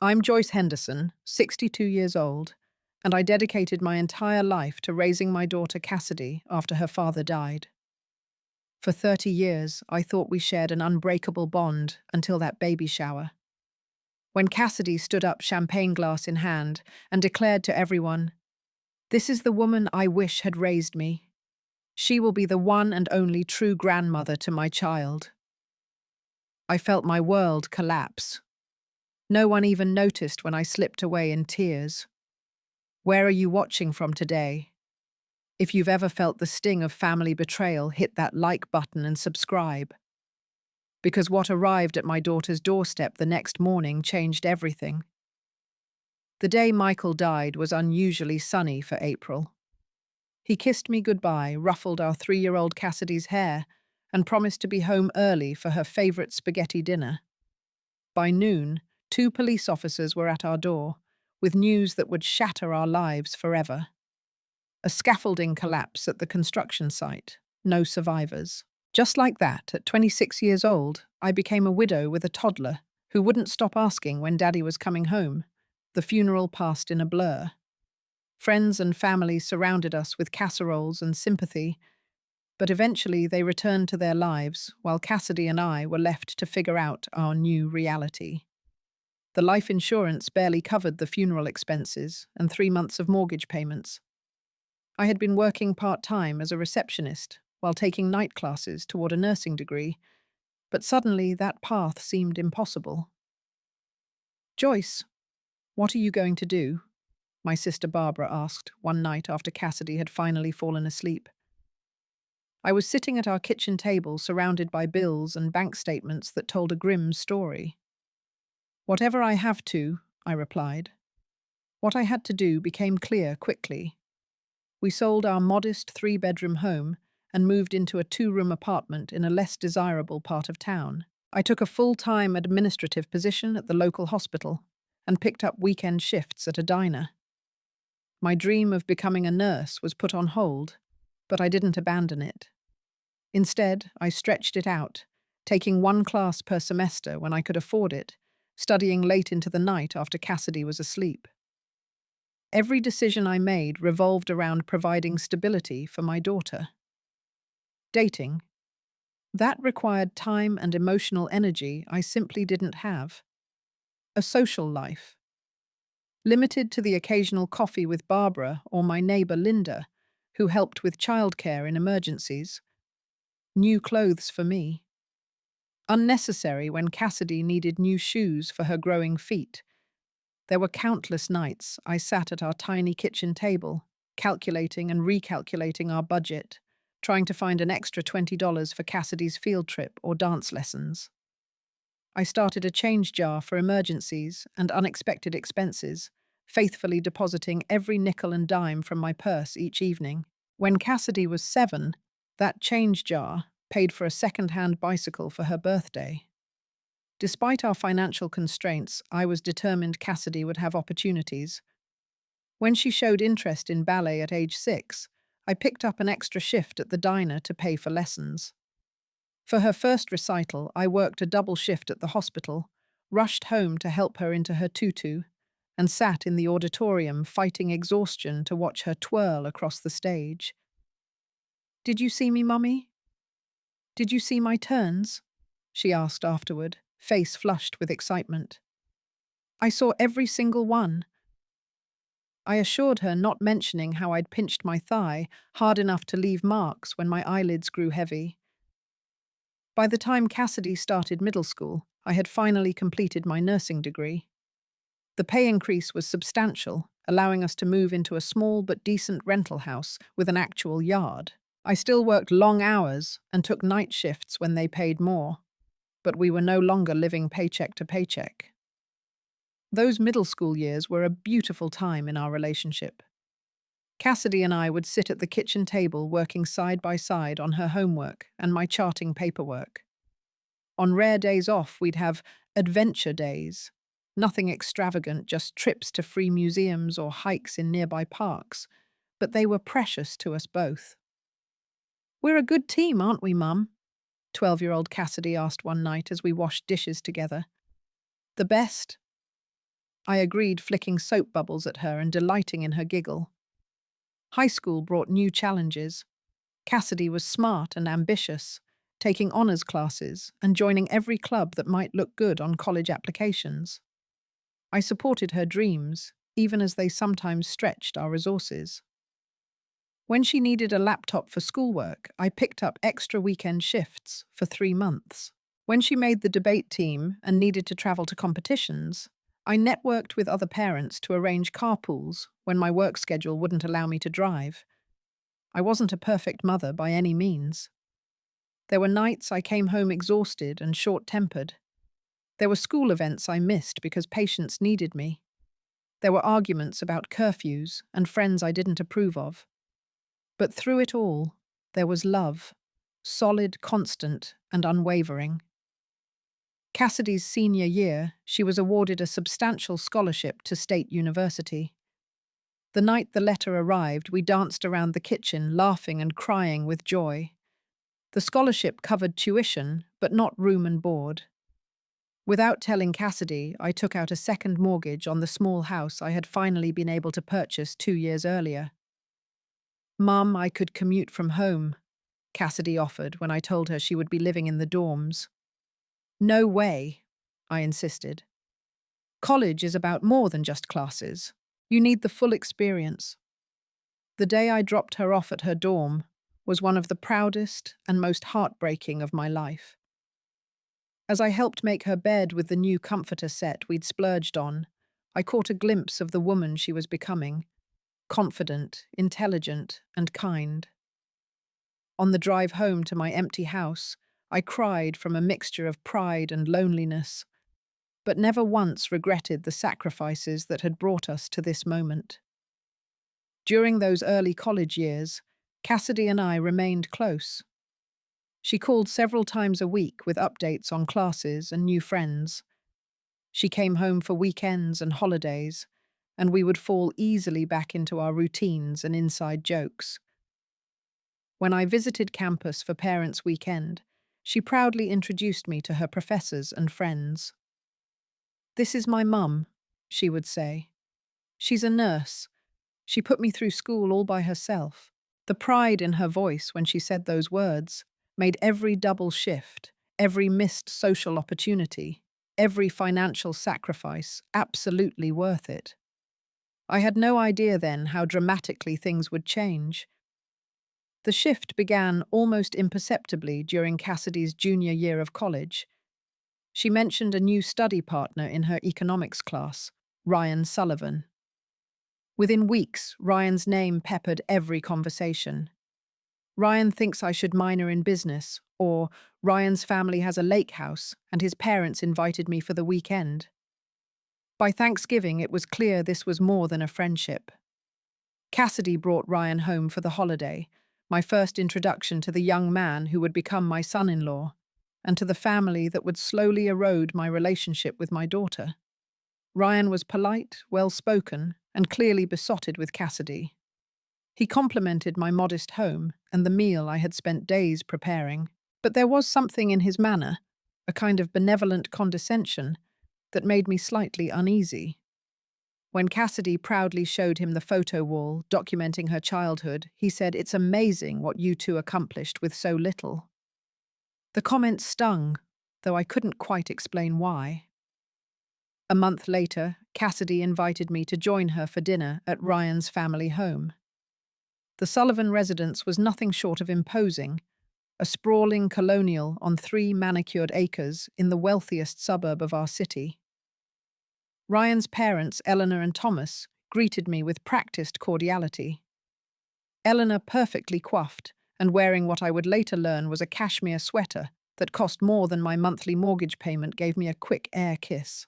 I'm Joyce Henderson, 62 years old, and I dedicated my entire life to raising my daughter Cassidy after her father died. For 30 years, I thought we shared an unbreakable bond until that baby shower. When Cassidy stood up, champagne glass in hand, and declared to everyone, "This is the woman I wish had raised me. She will be the one and only true grandmother to my child." I felt my world collapse. No one even noticed when I slipped away in tears. Where are you watching from today? If you've ever felt the sting of family betrayal, hit that like button and subscribe. Because what arrived at my daughter's doorstep the next morning changed everything. The day Michael died was unusually sunny for April. He kissed me goodbye, ruffled our 3-year-old Cassidy's hair, and promised to be home early for her favorite spaghetti dinner. By noon, 2 police officers were at our door, with news that would shatter our lives forever. A scaffolding collapse at the construction site. No survivors. Just like that, at 26 years old, I became a widow with a toddler who wouldn't stop asking when Daddy was coming home. The funeral passed in a blur. Friends and family surrounded us with casseroles and sympathy, but eventually they returned to their lives while Cassidy and I were left to figure out our new reality. The life insurance barely covered the funeral expenses and 3 months of mortgage payments. I had been working part-time as a receptionist while taking night classes toward a nursing degree, but suddenly that path seemed impossible. "Joyce, what are you going to do?" my sister Barbara asked one night after Cassidy had finally fallen asleep. I was sitting at our kitchen table surrounded by bills and bank statements that told a grim story. "Whatever I have to," I replied. What I had to do became clear quickly. We sold our modest 3-bedroom home and moved into a 2-room apartment in a less desirable part of town. I took a full-time administrative position at the local hospital and picked up weekend shifts at a diner. My dream of becoming a nurse was put on hold, but I didn't abandon it. Instead, I stretched it out, taking 1 class per semester when I could afford it, studying late into the night after Cassidy was asleep. Every decision I made revolved around providing stability for my daughter. Dating. That required time and emotional energy I simply didn't have. A social life. Limited to the occasional coffee with Barbara or my neighbor Linda, who helped with childcare in emergencies. New clothes for me. Unnecessary when Cassidy needed new shoes for her growing feet. There were countless nights I sat at our tiny kitchen table, calculating and recalculating our budget, trying to find an extra $20 for Cassidy's field trip or dance lessons. I started a change jar for emergencies and unexpected expenses, faithfully depositing every nickel and dime from my purse each evening. When Cassidy was 7, that change jar paid for a second-hand bicycle for her birthday. Despite our financial constraints, I was determined Cassidy would have opportunities. When she showed interest in ballet at age 6, I picked up an extra shift at the diner to pay for lessons. For her first recital, I worked a double shift at the hospital, rushed home to help her into her tutu, and sat in the auditorium fighting exhaustion to watch her twirl across the stage. "Did you see me, Mummy? Did you see my turns?" she asked afterward, face flushed with excitement. "I saw every single one." I assured her, not mentioning how I'd pinched my thigh hard enough to leave marks when my eyelids grew heavy. By the time Cassidy started middle school, I had finally completed my nursing degree. The pay increase was substantial, allowing us to move into a small but decent rental house with an actual yard. I still worked long hours and took night shifts when they paid more, but we were no longer living paycheck to paycheck. Those middle school years were a beautiful time in our relationship. Cassidy and I would sit at the kitchen table working side by side on her homework and my charting paperwork. On rare days off, we'd have adventure days. Nothing extravagant, just trips to free museums or hikes in nearby parks, but they were precious to us both. "We're a good team, aren't we, Mum?" 12-year-old Cassidy asked one night as we washed dishes together. "The best," I agreed, flicking soap bubbles at her and delighting in her giggle. High school brought new challenges. Cassidy was smart and ambitious, taking honors classes and joining every club that might look good on college applications. I supported her dreams, even as they sometimes stretched our resources. When she needed a laptop for schoolwork, I picked up extra weekend shifts for 3 months. When she made the debate team and needed to travel to competitions, I networked with other parents to arrange carpools when my work schedule wouldn't allow me to drive. I wasn't a perfect mother by any means. There were nights I came home exhausted and short-tempered. There were school events I missed because patients needed me. There were arguments about curfews and friends I didn't approve of. But through it all, there was love, solid, constant, and unwavering. Cassidy's senior year, she was awarded a substantial scholarship to State University. The night the letter arrived, we danced around the kitchen, laughing and crying with joy. The scholarship covered tuition, but not room and board. Without telling Cassidy, I took out a second mortgage on the small house I had finally been able to purchase 2 years earlier. "Mum, I could commute from home," Cassidy offered when I told her she would be living in the dorms. "No way," I insisted. "College is about more than just classes. You need the full experience." The day I dropped her off at her dorm was one of the proudest and most heartbreaking of my life. As I helped make her bed with the new comforter set we'd splurged on, I caught a glimpse of the woman she was becoming, confident, intelligent, and kind. On the drive home to my empty house, I cried from a mixture of pride and loneliness, but never once regretted the sacrifices that had brought us to this moment. During those early college years, Cassidy and I remained close. She called several times a week with updates on classes and new friends. She came home for weekends and holidays, and we would fall easily back into our routines and inside jokes. When I visited campus for Parents' Weekend, she proudly introduced me to her professors and friends. "This is my mum," she would say. "She's a nurse. She put me through school all by herself." The pride in her voice when she said those words made every double shift, every missed social opportunity, every financial sacrifice absolutely worth it. I had no idea then how dramatically things would change. The shift began almost imperceptibly during Cassidy's junior year of college. She mentioned a new study partner in her economics class, Ryan Sullivan. Within weeks, Ryan's name peppered every conversation. "Ryan thinks I should minor in business," or "Ryan's family has a lake house and his parents invited me for the weekend." By Thanksgiving, it was clear this was more than a friendship. Cassidy brought Ryan home for the holiday, my first introduction to the young man who would become my son-in-law, and to the family that would slowly erode my relationship with my daughter. Ryan was polite, well-spoken, and clearly besotted with Cassidy. He complimented my modest home and the meal I had spent days preparing, but there was something in his manner, a kind of benevolent condescension, that made me slightly uneasy. When Cassidy proudly showed him the photo wall documenting her childhood, he said, "It's amazing what you two accomplished with so little." The comment stung, though I couldn't quite explain why. A month later, Cassidy invited me to join her for dinner at Ryan's family home. The Sullivan residence was nothing short of imposing, a sprawling colonial on 3 manicured acres in the wealthiest suburb of our city. Ryan's parents, Eleanor and Thomas, greeted me with practiced cordiality. Eleanor perfectly coiffed and wearing what I would later learn was a cashmere sweater that cost more than my monthly mortgage payment, gave me a quick air kiss.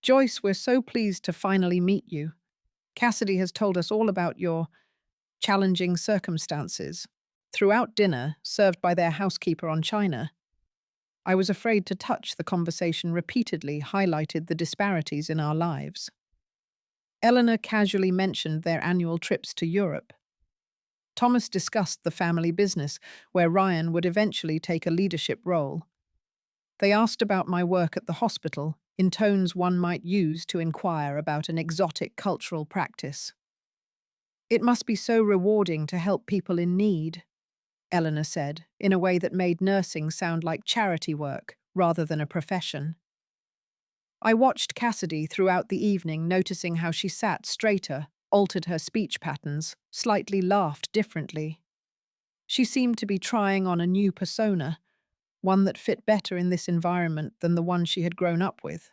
"Joyce, we're so pleased to finally meet you. Cassidy has told us all about your challenging circumstances." Throughout dinner, served by their housekeeper on china, I was afraid to touch. The conversation repeatedly highlighted the disparities in our lives. Eleanor casually mentioned their annual trips to Europe. Thomas discussed the family business, where Ryan would eventually take a leadership role. They asked about my work at the hospital in tones one might use to inquire about an exotic cultural practice. "It must be so rewarding to help people in need," Eleanor said, in a way that made nursing sound like charity work rather than a profession. I watched Cassidy throughout the evening, noticing how she sat straighter, altered her speech patterns, slightly laughed differently. She seemed to be trying on a new persona, one that fit better in this environment than the one she had grown up with.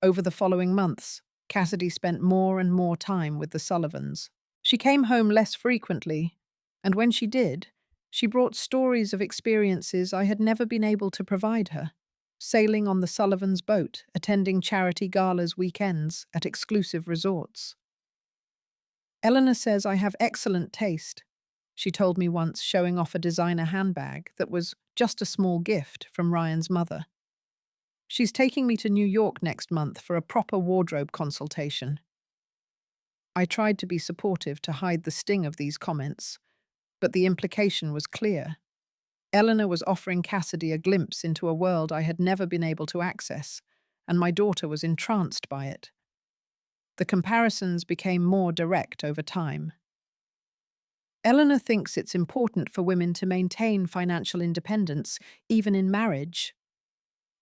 Over the following months, Cassidy spent more and more time with the Sullivans. She came home less frequently, and when she did, she brought stories of experiences I had never been able to provide her. Sailing on the Sullivans' boat, attending charity galas weekends at exclusive resorts. "Eleanor says I have excellent taste," she told me once, showing off a designer handbag that was just a small gift from Ryan's mother. "She's taking me to New York next month for a proper wardrobe consultation." I tried to be supportive to hide the sting of these comments, but the implication was clear. Eleanor was offering Cassidy a glimpse into a world I had never been able to access, and my daughter was entranced by it. The comparisons became more direct over time. "Eleanor thinks it's important for women to maintain financial independence, even in marriage,"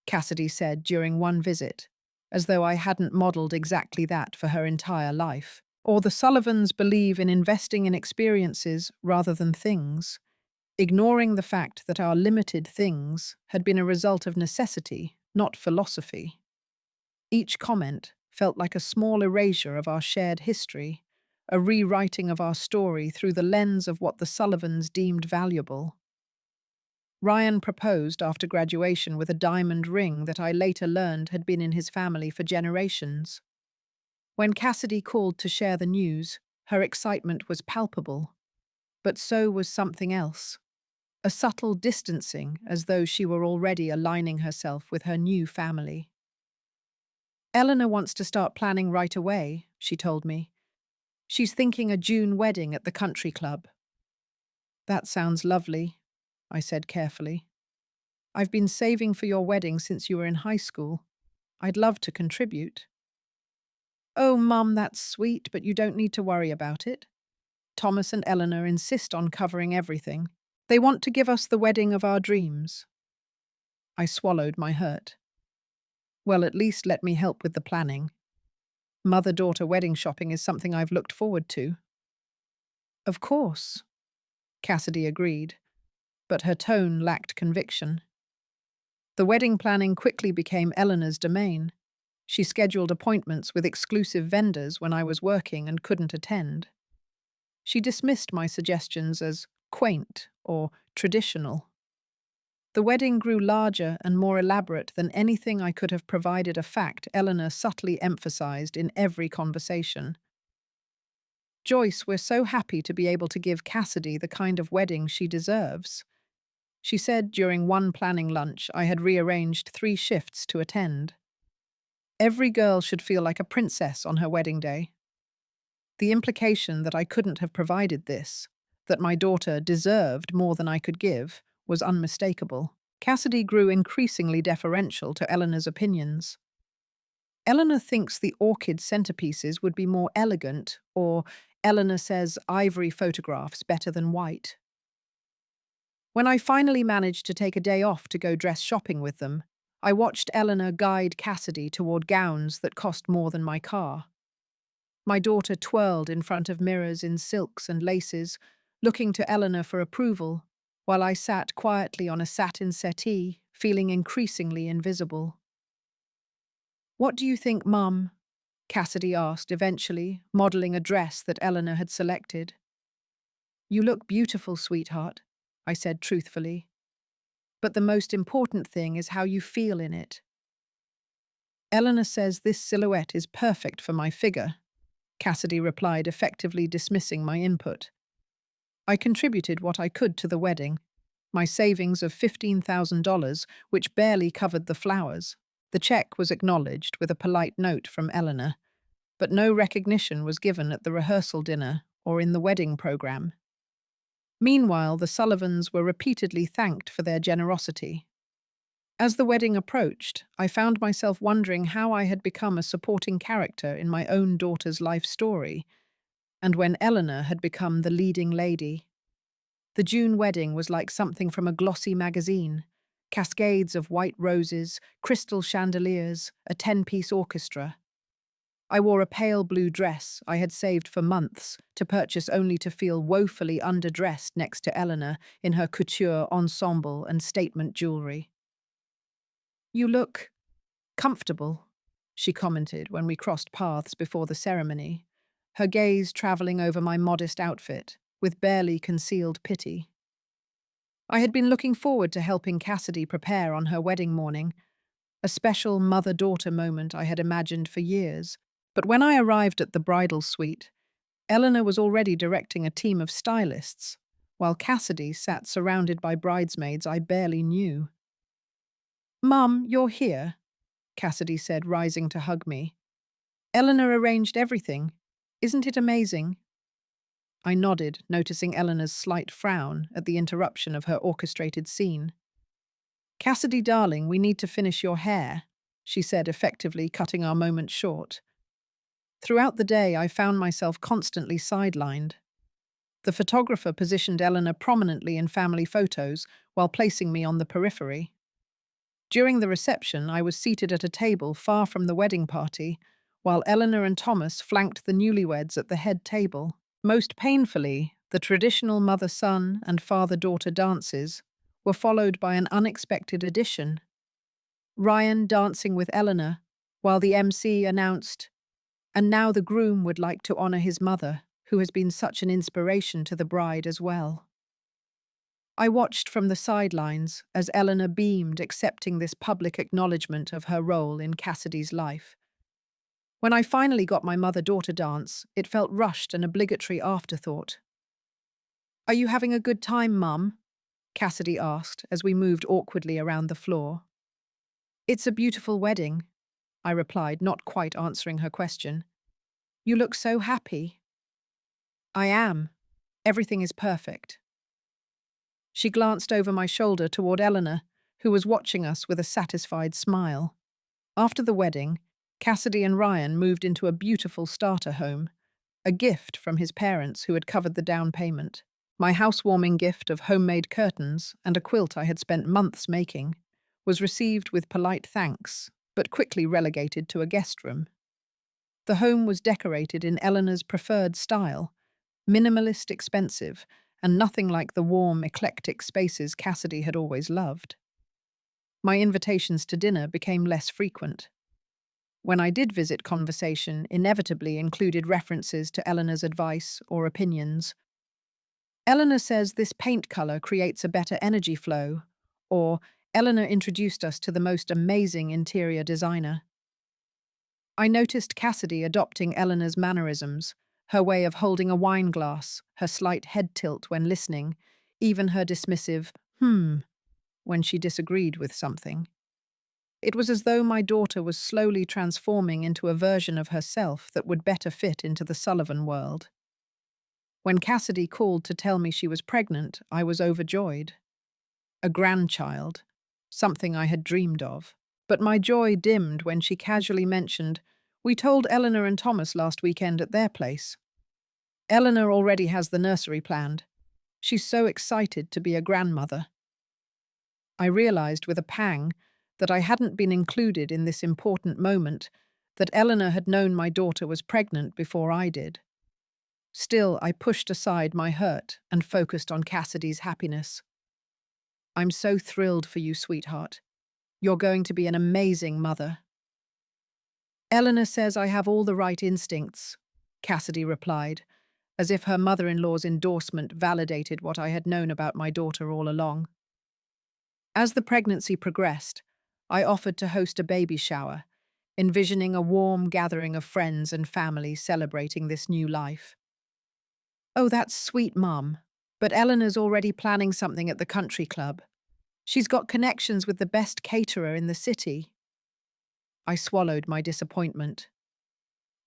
Cassidy said during one visit, as though I hadn't modeled exactly that for her entire life. "Or the Sullivans believe in investing in experiences rather than things, ignoring the fact that our limited things had been a result of necessity, not philosophy." Each comment felt like a small erasure of our shared history, a rewriting of our story through the lens of what the Sullivans deemed valuable. Ryan proposed after graduation with a diamond ring that I later learned had been in his family for generations. When Cassidy called to share the news, her excitement was palpable. But so was something else. A subtle distancing, as though she were already aligning herself with her new family. "Eleanor wants to start planning right away," she told me. "She's thinking a June wedding at the country club." "That sounds lovely," I said carefully. "I've been saving for your wedding since you were in high school. I'd love to contribute." "Oh, Mum, that's sweet, but you don't need to worry about it. Thomas and Eleanor insist on covering everything. They want to give us the wedding of our dreams." I swallowed my hurt. "Well, at least let me help with the planning. Mother-daughter wedding shopping is something I've looked forward to." "Of course," Cassidy agreed, but her tone lacked conviction. The wedding planning quickly became Eleanor's domain. She scheduled appointments with exclusive vendors when I was working and couldn't attend. She dismissed my suggestions as quaint or traditional. The wedding grew larger and more elaborate than anything I could have provided, a fact Eleanor subtly emphasized in every conversation. "Joyce, we're so happy to be able to give Cassidy the kind of wedding she deserves," she said during one planning lunch I had rearranged 3 shifts to attend. "Every girl should feel like a princess on her wedding day." The implication that I couldn't have provided this, that my daughter deserved more than I could give, was unmistakable. Cassidy grew increasingly deferential to Eleanor's opinions. "Eleanor thinks the orchid centerpieces would be more elegant," or "Eleanor says ivory photographs better than white." When I finally managed to take a day off to go dress shopping with them, I watched Eleanor guide Cassidy toward gowns that cost more than my car. My daughter twirled in front of mirrors in silks and laces, looking to Eleanor for approval, while I sat quietly on a satin settee, feeling increasingly invisible. "What do you think, Mum?" Cassidy asked eventually, modeling a dress that Eleanor had selected. "You look beautiful, sweetheart," I said truthfully. "But the most important thing is how you feel in it." "Eleanor says this silhouette is perfect for my figure," Cassidy replied, effectively dismissing my input. I contributed what I could to the wedding, my savings of $15,000, which barely covered the flowers. The check was acknowledged with a polite note from Eleanor, but no recognition was given at the rehearsal dinner or in the wedding program. Meanwhile, the Sullivans were repeatedly thanked for their generosity. As the wedding approached, I found myself wondering how I had become a supporting character in my own daughter's life story, and when Eleanor had become the leading lady. The June wedding was like something from a glossy magazine: cascades of white roses, crystal chandeliers, a 10-piece orchestra. I wore a pale blue dress I had saved for months to purchase only to feel woefully underdressed next to Eleanor in her couture ensemble and statement jewelry. "You look comfortable," she commented when we crossed paths before the ceremony, her gaze traveling over my modest outfit with barely concealed pity. I had been looking forward to helping Cassidy prepare on her wedding morning, a special mother-daughter moment I had imagined for years. But when I arrived at the bridal suite, Eleanor was already directing a team of stylists, while Cassidy sat surrounded by bridesmaids I barely knew. "Mum, you're here," Cassidy said, rising to hug me. "Eleanor arranged everything. Isn't it amazing?" I nodded, noticing Eleanor's slight frown at the interruption of her orchestrated scene. "Cassidy, darling, we need to finish your hair," she said, effectively cutting our moment short. Throughout the day, I found myself constantly sidelined. The photographer positioned Eleanor prominently in family photos while placing me on the periphery. During the reception, I was seated at a table far from the wedding party, while Eleanor and Thomas flanked the newlyweds at the head table. Most painfully, the traditional mother-son and father-daughter dances were followed by an unexpected addition: Ryan dancing with Eleanor, while the MC announced, "And now the groom would like to honor his mother, who has been such an inspiration to the bride as well." I watched from the sidelines as Eleanor beamed, accepting this public acknowledgement of her role in Cassidy's life. When I finally got my mother-daughter dance, it felt rushed, an obligatory afterthought. "Are you having a good time, Mum?" Cassidy asked as we moved awkwardly around the floor. "It's a beautiful wedding," I replied, not quite answering her question. "You look so happy." "I am. Everything is perfect." She glanced over my shoulder toward Eleanor, who was watching us with a satisfied smile. After the wedding, Cassidy and Ryan moved into a beautiful starter home, a gift from his parents who had covered the down payment. My housewarming gift of homemade curtains and a quilt I had spent months making was received with polite thanks, but quickly relegated to a guest room. The home was decorated in Eleanor's preferred style: minimalist, expensive, and nothing like the warm, eclectic spaces Cassidy had always loved. My invitations to dinner became less frequent. When I did visit, conversation inevitably included references to Eleanor's advice or opinions. "Eleanor says this paint color creates a better energy flow," or "Eleanor introduced us to the most amazing interior designer." I noticed Cassidy adopting Eleanor's mannerisms: her way of holding a wine glass, her slight head tilt when listening, even her dismissive when she disagreed with something. It was as though my daughter was slowly transforming into a version of herself that would better fit into the Sullivan world. When Cassidy called to tell me she was pregnant, I was overjoyed. A grandchild, something I had dreamed of. But my joy dimmed when she casually mentioned, "We told Eleanor and Thomas last weekend at their place. Eleanor already has the nursery planned. She's so excited to be a grandmother." I realized with a pang that I hadn't been included in this important moment, that Eleanor had known my daughter was pregnant before I did. Still, I pushed aside my hurt and focused on Cassidy's happiness. "I'm so thrilled for you, sweetheart. You're going to be an amazing mother." "Eleanor says I have all the right instincts," Cassidy replied, as if her mother-in-law's endorsement validated what I had known about my daughter all along. As the pregnancy progressed, I offered to host a baby shower, envisioning a warm gathering of friends and family celebrating this new life. "Oh, that's sweet, Mum, but Eleanor's already planning something at the country club. She's got connections with the best caterer in the city." I swallowed my disappointment.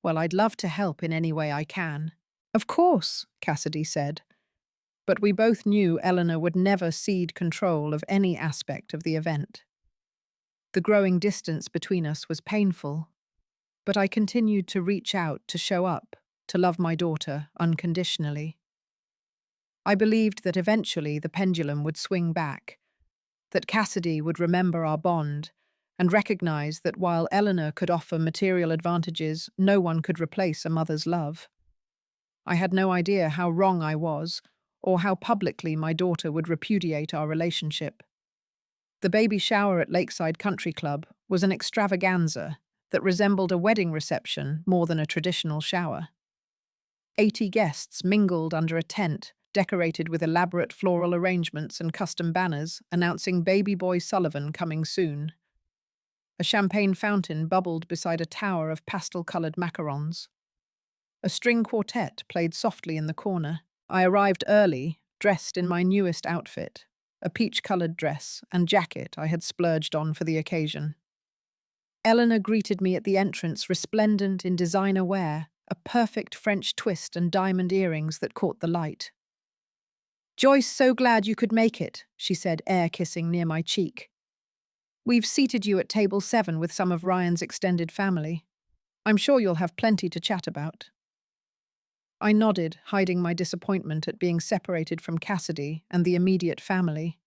"Well, I'd love to help in any way I can." "Of course," Cassidy said, but we both knew Eleanor would never cede control of any aspect of the event. The growing distance between us was painful, but I continued to reach out, to show up, to love my daughter unconditionally. I believed that eventually the pendulum would swing back, that Cassidy would remember our bond and recognize that while Eleanor could offer material advantages, no one could replace a mother's love. I had no idea how wrong I was, or how publicly my daughter would repudiate our relationship. The baby shower at Lakeside Country Club was an extravaganza that resembled a wedding reception more than a traditional shower. 80 guests mingled under a tent decorated with elaborate floral arrangements and custom banners announcing baby boy Sullivan coming soon. A champagne fountain bubbled beside a tower of pastel-colored macarons. A string quartet played softly in the corner. I arrived early, dressed in my newest outfit, a peach-colored dress and jacket I had splurged on for the occasion. Eleanor greeted me at the entrance, resplendent in designer wear, a perfect French twist and diamond earrings that caught the light. "Joyce, so glad you could make it," she said, air-kissing near my cheek. "We've seated you at table 7 with some of Ryan's extended family. I'm sure you'll have plenty to chat about." I nodded, hiding my disappointment at being separated from Cassidy and the immediate family.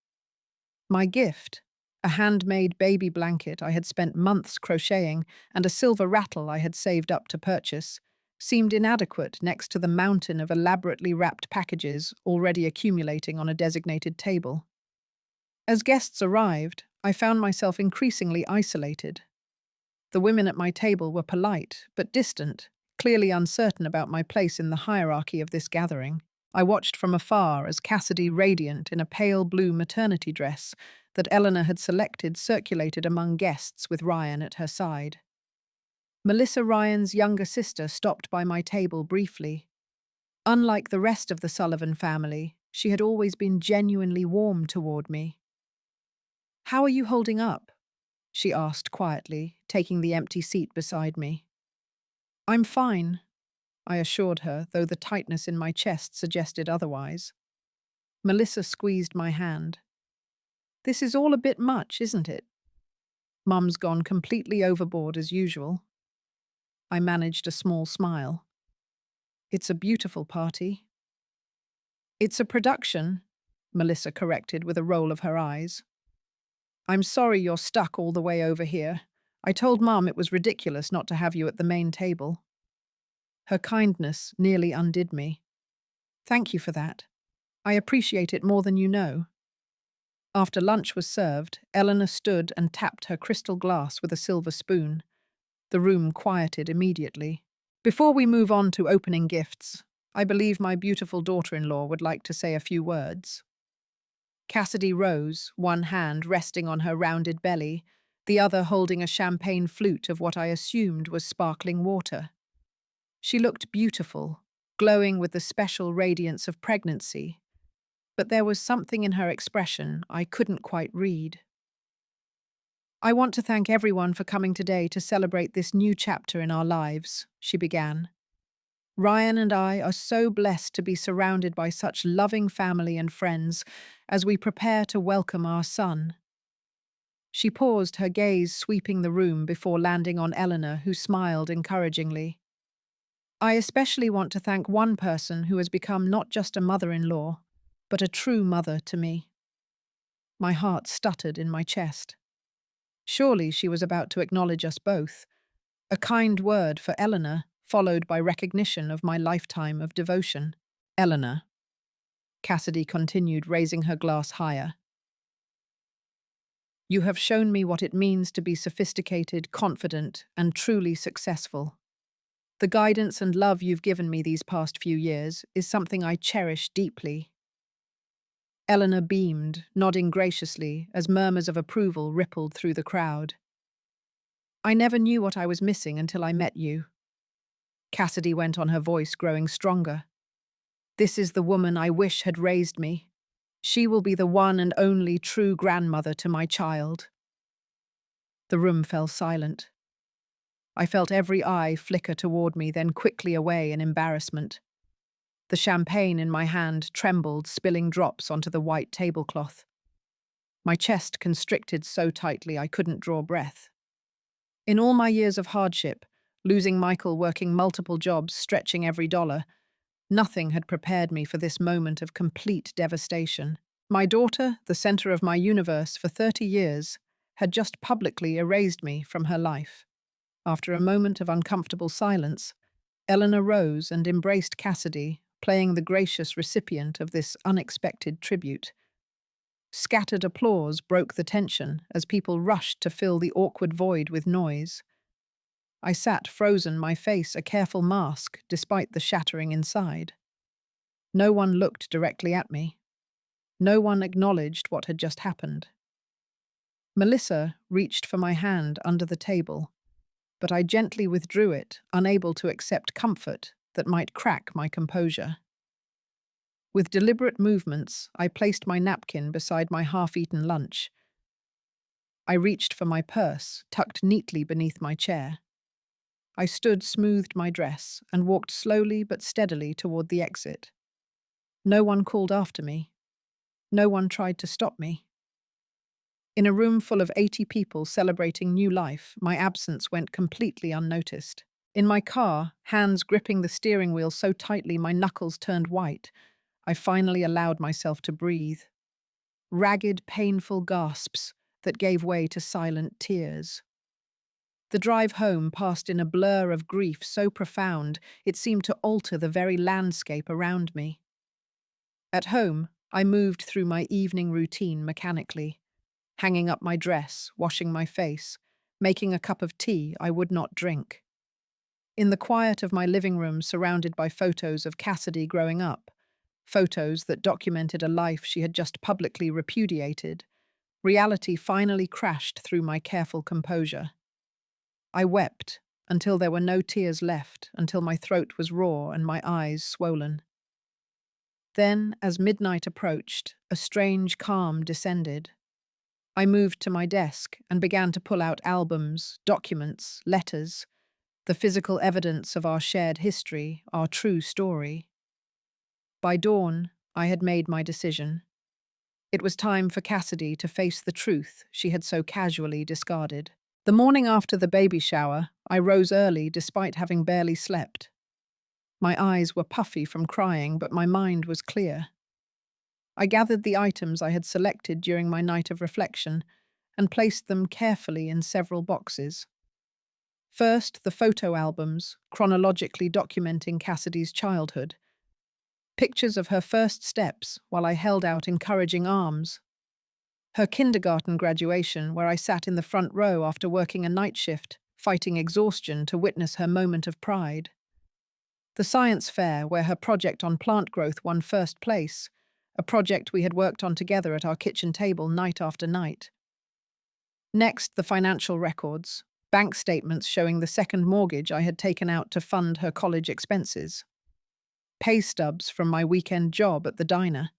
My gift, a handmade baby blanket I had spent months crocheting and a silver rattle I had saved up to purchase, seemed inadequate next to the mountain of elaborately wrapped packages already accumulating on a designated table. As guests arrived, I found myself increasingly isolated. The women at my table were polite, but distant, clearly uncertain about my place in the hierarchy of this gathering. I watched from afar as Cassidy, radiant in a pale blue maternity dress that Eleanor had selected, circulated among guests with Ryan at her side. Melissa, Ryan's younger sister, stopped by my table briefly. Unlike the rest of the Sullivan family, she had always been genuinely warm toward me. "How are you holding up?" she asked quietly, taking the empty seat beside me. "I'm fine," I assured her, though the tightness in my chest suggested otherwise. Melissa squeezed my hand. "This is all a bit much, isn't it? Mum's gone completely overboard as usual." I managed a small smile. "It's a beautiful party." "It's a production," Melissa corrected with a roll of her eyes. "I'm sorry you're stuck all the way over here. I told Mum it was ridiculous not to have you at the main table." Her kindness nearly undid me. "Thank you for that. I appreciate it more than you know." After lunch was served, Eleanor stood and tapped her crystal glass with a silver spoon. The room quieted immediately. "Before we move on to opening gifts, I believe my beautiful daughter-in-law would like to say a few words." Cassidy rose, one hand resting on her rounded belly, the other holding a champagne flute of what I assumed was sparkling water. She looked beautiful, glowing with the special radiance of pregnancy, but there was something in her expression I couldn't quite read. "I want to thank everyone for coming today to celebrate this new chapter in our lives," she began. "Ryan and I are so blessed to be surrounded by such loving family and friends as we prepare to welcome our son." She paused, her gaze sweeping the room before landing on Eleanor, who smiled encouragingly. "I especially want to thank one person who has become not just a mother-in-law, but a true mother to me." My heart stuttered in my chest. Surely she was about to acknowledge us both. A kind word for Eleanor, followed by recognition of my lifetime of devotion. "Eleanor," Cassidy continued, raising her glass higher, "you have shown me what it means to be sophisticated, confident, and truly successful. The guidance and love you've given me these past few years is something I cherish deeply." Eleanor beamed, nodding graciously as murmurs of approval rippled through the crowd. "I never knew what I was missing until I met you." Cassidy went on, her voice growing stronger. "This is the woman I wish had raised me. She will be the one and only true grandmother to my child." The room fell silent. I felt every eye flicker toward me, then quickly away in embarrassment. The champagne in my hand trembled, spilling drops onto the white tablecloth. my chest constricted so tightly I couldn't draw breath. In all my years of hardship, losing Michael, working multiple jobs, stretching every dollar, nothing had prepared me for this moment of complete devastation. My daughter, the center of my universe for 30 years, had just publicly erased me from her life. After a moment of uncomfortable silence, Eleanor rose and embraced Cassidy, playing the gracious recipient of this unexpected tribute. Scattered applause broke the tension as people rushed to fill the awkward void with noise. I sat frozen, my face a careful mask despite the shattering inside. No one looked directly at me. No one acknowledged what had just happened. Melissa reached for my hand under the table, but I gently withdrew it, unable to accept comfort that might crack my composure. With deliberate movements, I placed my napkin beside my half-eaten lunch. I reached for my purse, tucked neatly beneath my chair. I smoothed my dress, and walked slowly but steadily toward the exit. No one called after me. No one tried to stop me. In a room full of 80 people celebrating new life, my absence went completely unnoticed. In my car, hands gripping the steering wheel so tightly my knuckles turned white, I finally allowed myself to breathe. Ragged, painful gasps that gave way to silent tears. The drive home passed in a blur of grief so profound it seemed to alter the very landscape around me. At home, I moved through my evening routine mechanically, hanging up my dress, washing my face, making a cup of tea I would not drink. In the quiet of my living room, surrounded by photos of Cassidy growing up, photos that documented a life she had just publicly repudiated, reality finally crashed through my careful composure. I wept until there were no tears left, until my throat was raw and my eyes swollen. Then, as midnight approached, a strange calm descended. I moved to my desk and began to pull out albums, documents, letters, the physical evidence of our shared history, our true story. By dawn, I had made my decision. It was time for Cassidy to face the truth she had so casually discarded. The morning after the baby shower, I rose early despite having barely slept. My eyes were puffy from crying, but my mind was clear. I gathered the items I had selected during my night of reflection and placed them carefully in several boxes. First, the photo albums, chronologically documenting Cassidy's childhood. Pictures of her first steps while I held out encouraging arms. Her kindergarten graduation, where I sat in the front row after working a night shift, fighting exhaustion to witness her moment of pride. The science fair, where her project on plant growth won first place, a project we had worked on together at our kitchen table night after night. Next, the financial records, bank statements showing the second mortgage I had taken out to fund her college expenses. Pay stubs from my weekend job at the diner.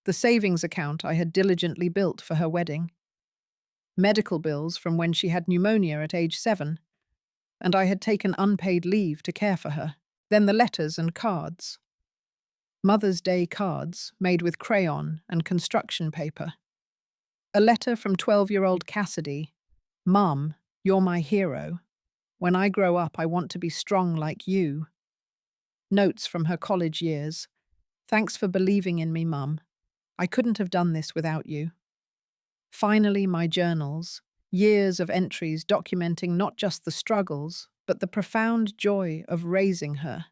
The savings account I had diligently built for her wedding. Medical bills from when she had pneumonia at age 7, and I had taken unpaid leave to care for her. Then the letters and cards. Mother's Day cards made with crayon and construction paper. A letter from 12-year-old Cassidy. Mum, you're my hero. When I grow up, I want to be strong like you. Notes from her college years. Thanks for believing in me, Mum. I couldn't have done this without you. Finally, my journals. Years of entries documenting not just the struggles, but the profound joy of raising her.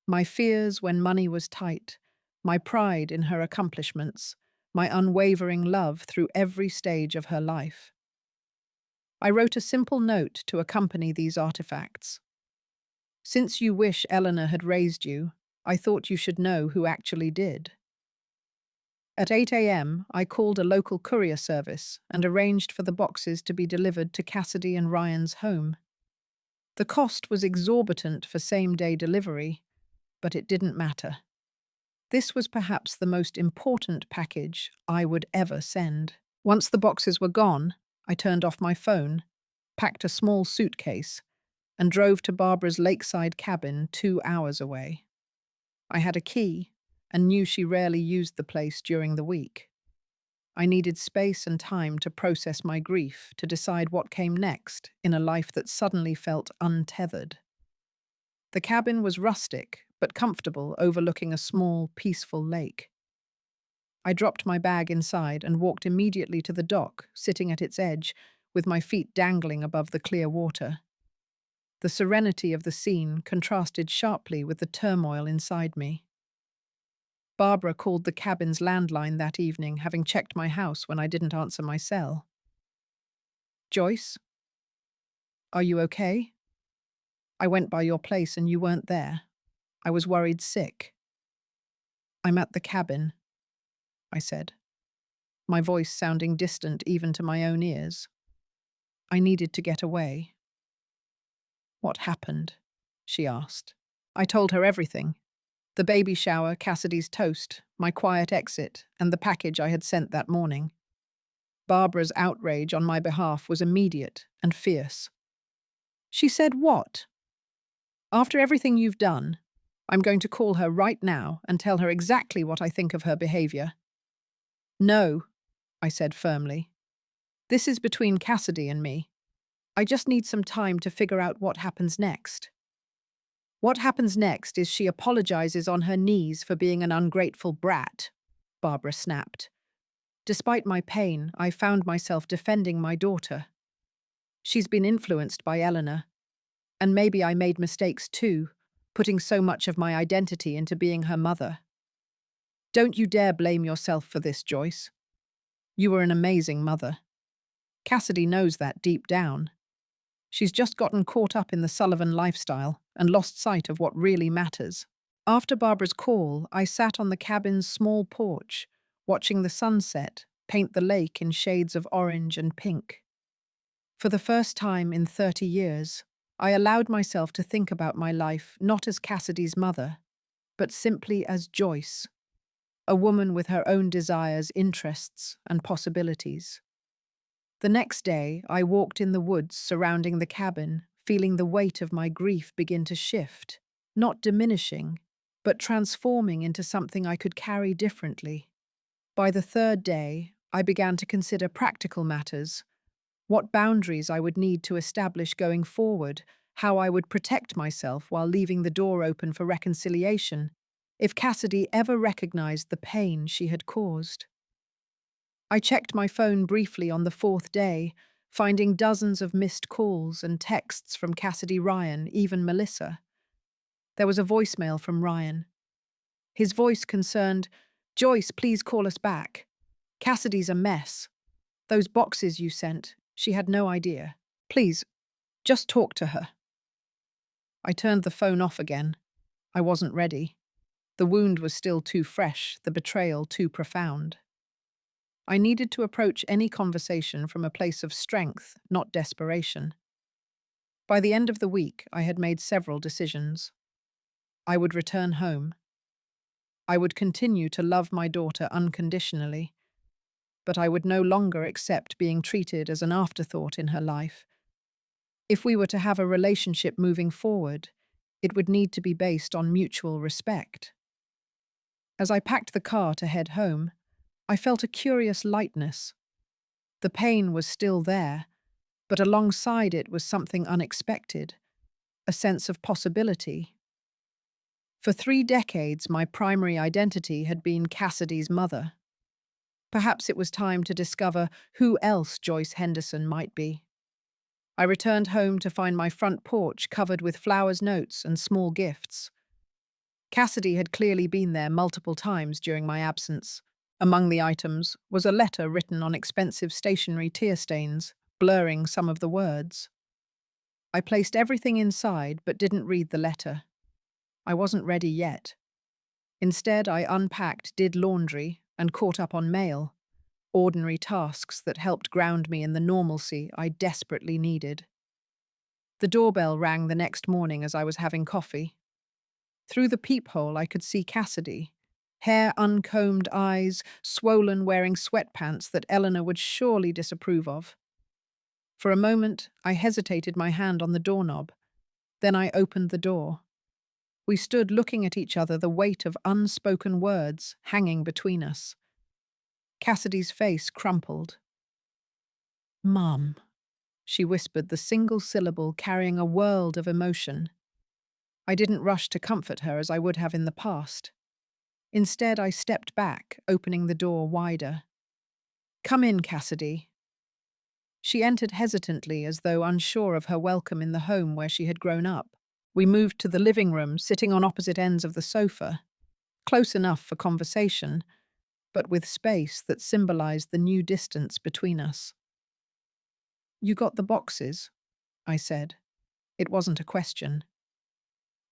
My fears when money was tight, my pride in her accomplishments, my unwavering love through every stage of her life. I wrote a simple note to accompany these artifacts. Since you wish Eleanor had raised you, I thought you should know who actually did. At 8 a.m., I called a local courier service and arranged for the boxes to be delivered to Cassidy and Ryan's home. The cost was exorbitant for same-day delivery, but it didn't matter. This was perhaps the most important package I would ever send. Once the boxes were gone, I turned off my phone, packed a small suitcase, and drove to Barbara's lakeside cabin 2 hours away. I had a key and knew she rarely used the place during the week. I needed space and time to process my grief, to decide what came next in a life that suddenly felt untethered. The cabin was rustic, but comfortable, overlooking a small, peaceful lake. I dropped my bag inside and walked immediately to the dock, sitting at its edge, with my feet dangling above the clear water. The serenity of the scene contrasted sharply with the turmoil inside me. Barbara called the cabin's landline that evening, having checked my house when I didn't answer my cell. "Joyce, are you okay? I went by your place and you weren't there. I was worried sick." "I'm at the cabin," I said, my voice sounding distant even to my own ears. I needed to get away. "What happened?" she asked. I told her everything. The baby shower, Cassidy's toast, my quiet exit, and the package I had sent that morning. Barbara's outrage on my behalf was immediate and fierce. She said, "What? After everything you've done, I'm going to call her right now and tell her exactly what I think of her behavior." "No," I said firmly. "This is between Cassidy and me. I just need some time to figure out what happens next." "What happens next is she apologizes on her knees for being an ungrateful brat," Barbara snapped. Despite my pain, I found myself defending my daughter. She's been influenced by Eleanor. And maybe I made mistakes too, putting so much of my identity into being her mother. "Don't you dare blame yourself for this, Joyce. You were an amazing mother. Cassidy knows that deep down. She's just gotten caught up in the Sullivan lifestyle and lost sight of what really matters." After Barbara's call, I sat on the cabin's small porch, watching the sunset paint the lake in shades of orange and pink. For the first time in 30 years, I allowed myself to think about my life not as Cassidy's mother, but simply as Joyce, a woman with her own desires, interests, and possibilities. The next day, I walked in the woods surrounding the cabin, feeling the weight of my grief begin to shift, not diminishing, but transforming into something I could carry differently. By the third day, I began to consider practical matters, what boundaries I would need to establish going forward, how I would protect myself while leaving the door open for reconciliation, if Cassidy ever recognized the pain she had caused. I checked my phone briefly on the fourth day, finding dozens of missed calls and texts from Cassidy, Ryan, even Melissa. There was a voicemail from Ryan. His voice concerned, "Joyce, please call us back. Cassidy's a mess. Those boxes you sent, she had no idea. Please, just talk to her." I turned the phone off again. I wasn't ready. The wound was still too fresh, the betrayal too profound. I needed to approach any conversation from a place of strength, not desperation. By the end of the week, I had made several decisions. I would return home. I would continue to love my daughter unconditionally, but I would no longer accept being treated as an afterthought in her life. If we were to have a relationship moving forward, it would need to be based on mutual respect. As I packed the car to head home, I felt a curious lightness. The pain was still there, but alongside it was something unexpected, a sense of possibility. For 3 decades, my primary identity had been Cassidy's mother. Perhaps it was time to discover who else Joyce Henderson might be. I returned home to find my front porch covered with flowers, notes, and small gifts. Cassidy had clearly been there multiple times during my absence. Among the items was a letter written on expensive stationery tear stains, blurring some of the words. I placed everything inside but didn't read the letter. I wasn't ready yet. Instead, I unpacked, did laundry, and caught up on mail, ordinary tasks that helped ground me in the normalcy I desperately needed. The doorbell rang the next morning as I was having coffee. Through the peephole, I could see Cassidy, hair uncombed, eyes swollen, wearing sweatpants that Eleanor would surely disapprove of. For a moment, I hesitated, my hand on the doorknob. Then I opened the door. We stood looking at each other, the weight of unspoken words hanging between us. Cassidy's face crumpled. "Mum," she whispered the single syllable carrying a world of emotion. I didn't rush to comfort her as I would have in the past. Instead, I stepped back, opening the door wider. "Come in, Cassidy." She entered hesitantly as though unsure of her welcome in the home where she had grown up. We moved to the living room, sitting on opposite ends of the sofa, close enough for conversation, but with space that symbolized the new distance between us. "You got the boxes?" I said. It wasn't a question.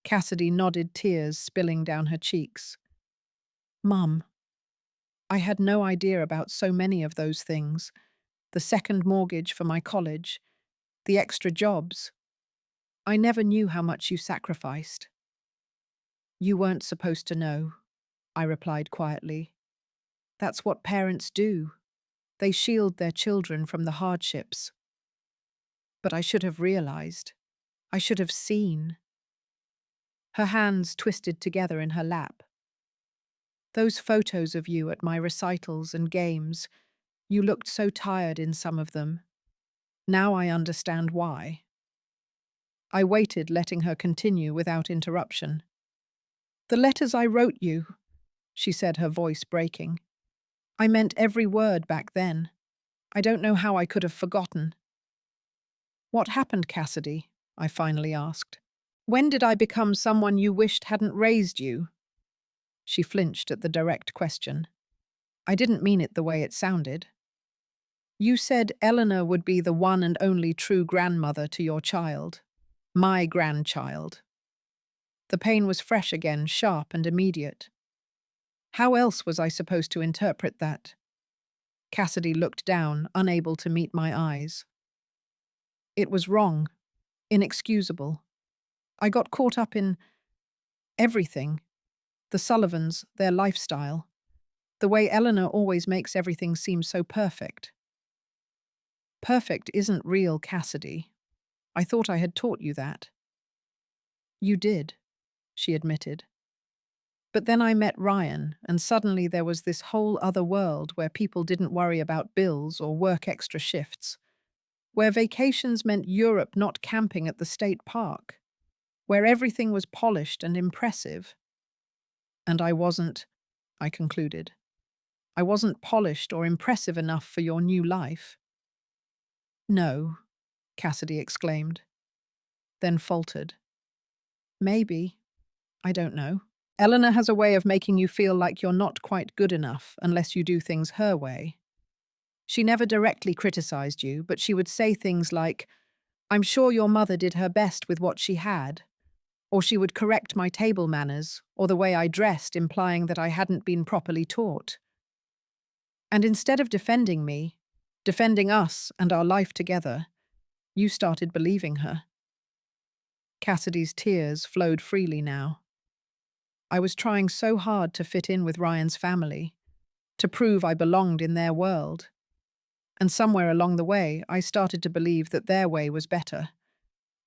Cassidy nodded, tears spilling down her cheeks. "Mum, I had no idea about so many of those things. The second mortgage for my college, the extra jobs. I never knew how much you sacrificed." "You weren't supposed to know," I replied quietly. "That's what parents do. They shield their children from the hardships. But I should have realized. I should have seen." Her hands twisted together in her lap. "Those photos of you at my recitals and games, you looked so tired in some of them. Now I understand why." I waited, letting her continue without interruption. "The letters I wrote you," she said, her voice breaking. "I meant every word back then. I don't know how I could have forgotten." "What happened, Cassidy?" I finally asked. "When did I become someone you wished hadn't raised you?" She flinched at the direct question. I didn't mean it the way it sounded. "You said Eleanor would be the one and only true grandmother to your child. My grandchild." The pain was fresh again, sharp and immediate. How else was I supposed to interpret that? Cassidy looked down, unable to meet my eyes. "It was wrong, inexcusable. I got caught up in everything. The Sullivans, their lifestyle. The way Eleanor always makes everything seem so perfect." "Perfect isn't real, Cassidy. I thought I had taught you that." "You did," she admitted. "But then I met Ryan, and suddenly there was this whole other world where people didn't worry about bills or work extra shifts, where vacations meant Europe, not camping at the state park, where everything was polished and impressive. And I wasn't," I concluded. "I wasn't polished or impressive enough for your new life." "No," Cassidy exclaimed, then faltered. "Maybe. I don't know. Eleanor has a way of making you feel like you're not quite good enough unless you do things her way. She never directly criticized you, but she would say things like, 'I'm sure your mother did her best with what she had.' Or she would correct my table manners or the way I dressed, implying that I hadn't been properly taught. And instead of defending me, defending us and our life together, you started believing her." Cassidy's tears flowed freely now. "I was trying so hard to fit in with Ryan's family, to prove I belonged in their world. And somewhere along the way, I started to believe that their way was better,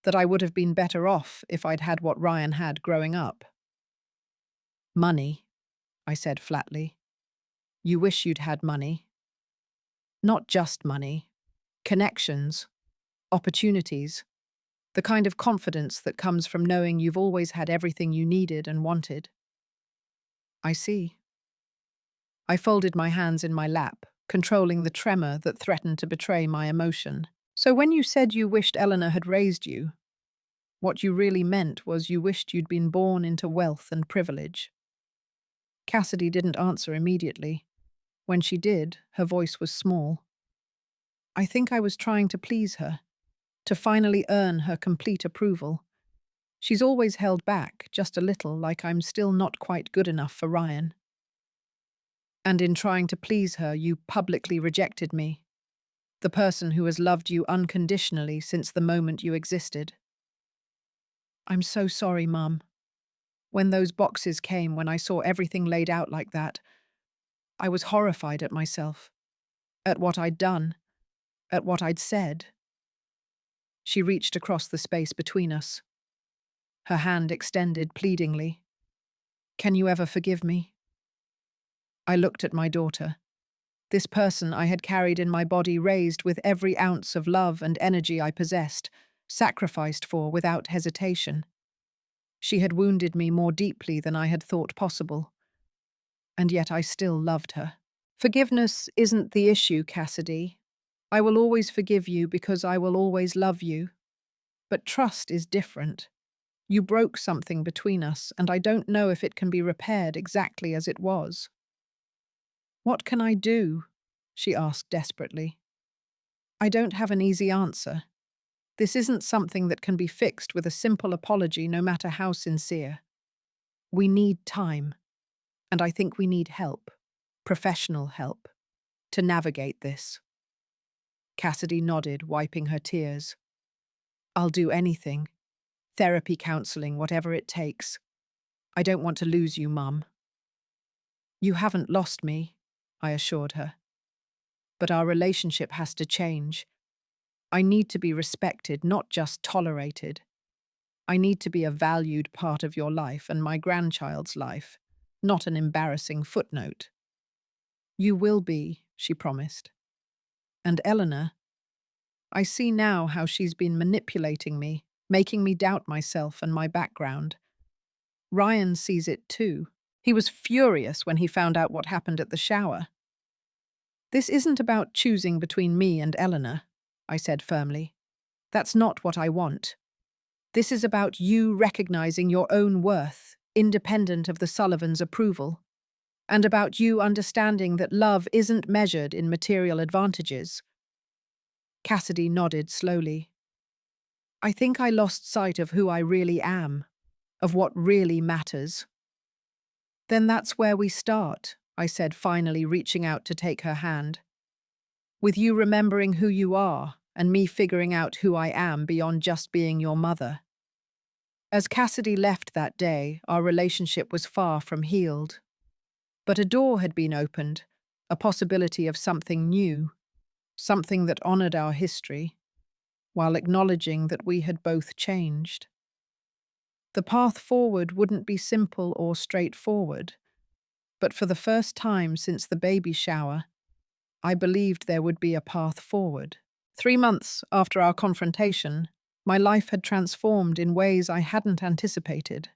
that I would have been better off if I'd had what Ryan had growing up." "Money," I said flatly. "You wish you'd had money. Not just money. Connections, opportunities, the kind of confidence that comes from knowing you've always had everything you needed and wanted." "I see." I folded my hands in my lap, controlling the tremor that threatened to betray my emotion. "So when you said you wished Eleanor had raised you, what you really meant was you wished you'd been born into wealth and privilege." Cassidy didn't answer immediately. When she did, her voice was small. "I think I was trying to please her, to finally earn her complete approval. She's always held back, just a little, like I'm still not quite good enough for Ryan. And in trying to please her, you publicly rejected me, the person who has loved you unconditionally since the moment you existed." "I'm so sorry, Mum. When those boxes came, when I saw everything laid out like that, I was horrified at myself, at what I'd done, at what I'd said." She reached across the space between us, her hand extended pleadingly. "Can you ever forgive me?" I looked at my daughter. This person I had carried in my body, raised with every ounce of love and energy I possessed, sacrificed for without hesitation. She had wounded me more deeply than I had thought possible, and yet I still loved her. Forgiveness isn't the issue, Cassidy. I will always forgive you because I will always love you. But trust is different. You broke something between us, and I don't know if it can be repaired exactly as it was. What can I do? She asked desperately. I don't have an easy answer. This isn't something that can be fixed with a simple apology, no matter how sincere. We need time, and I think we need help, professional help, to navigate this. Cassidy nodded, wiping her tears. I'll do anything. Therapy, counseling, whatever it takes. I don't want to lose you, Mum. You haven't lost me, I assured her. But our relationship has to change. I need to be respected, not just tolerated. I need to be a valued part of your life and my grandchild's life, not an embarrassing footnote. You will be, she promised. And Eleanor, I see now how she's been manipulating me, making me doubt myself and my background. Ryan sees it too. He was furious when he found out what happened at the shower. This isn't about choosing between me and Eleanor, I said firmly. That's not what I want. This is about you recognizing your own worth, independent of the Sullivans' approval, and about you understanding that love isn't measured in material advantages. Cassidy nodded slowly. I think I lost sight of who I really am, of what really matters. Then that's where we start, I said, finally reaching out to take her hand. With you remembering who you are, and me figuring out who I am beyond just being your mother. As Cassidy left that day, our relationship was far from healed. But a door had been opened, a possibility of something new, something that honored our history, while acknowledging that we had both changed. The path forward wouldn't be simple or straightforward, but for the first time since the baby shower, I believed there would be a path forward. 3 months after our confrontation, my life had transformed in ways I hadn't anticipated.